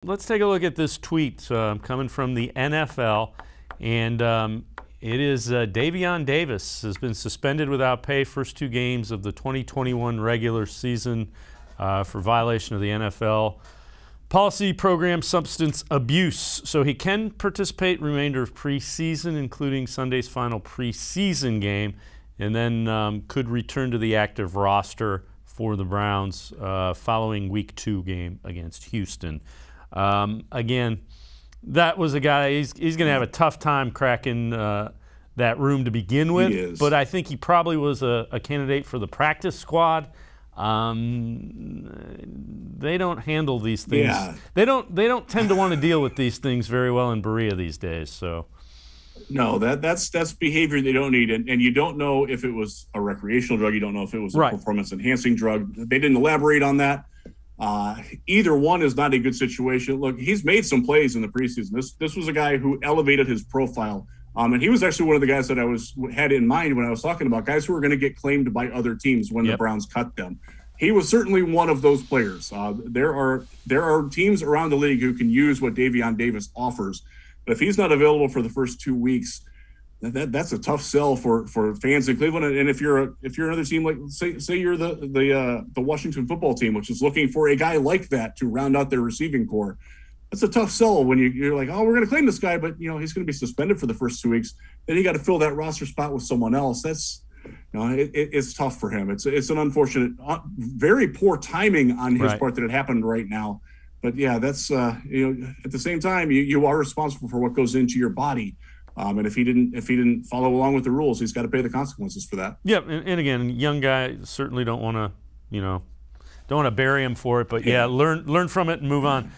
Let's take a look at this tweet coming from the NFL, and it is Davion Davis has been suspended without pay first 2 games of the 2021 regular season for violation of the NFL policy program substance abuse. So he can participate remainder of preseason, including Sunday's final preseason game, and then could return to the active roster for the Browns following Week 2 game against Houston. Again, that was a guy, he's going to have a tough time cracking that room to begin with, but I think he probably was a candidate for the practice squad. They don't handle these things. Yeah. They don't tend to want to deal with these things very well in Berea these days. So, no, that's behavior they don't need, and you don't know if it was a recreational drug. You don't know if it was a performance-enhancing drug. They didn't elaborate on that. Either one is not a good situation. Look, he's made some plays in the preseason. This was a guy who elevated his profile. And he was actually one of the guys that I had in mind when I was talking about guys who were going to get claimed by other teams when the Browns cut them. He was certainly one of those players. There are teams around the league who can use what Davion Davis offers. But if he's not available for the first 2 weeks, that's a tough sell for fans in Cleveland. And if you're another team, like say you're the Washington football team, which is looking for a guy like that to round out their receiving core, that's a tough sell when you're like, oh, we're going to claim this guy, but he's going to be suspended for the first 2 weeks. Then you got to fill that roster spot with someone else. That's it's tough for him. It's an unfortunate, very poor timing on his part that it happened right now. But yeah, that's at the same time you are responsible for what goes into your body. And if he didn't follow along with the rules, he's got to pay the consequences for that. Yeah, and again, young guy, certainly don't want to bury him for it. But yeah, learn from it and move on.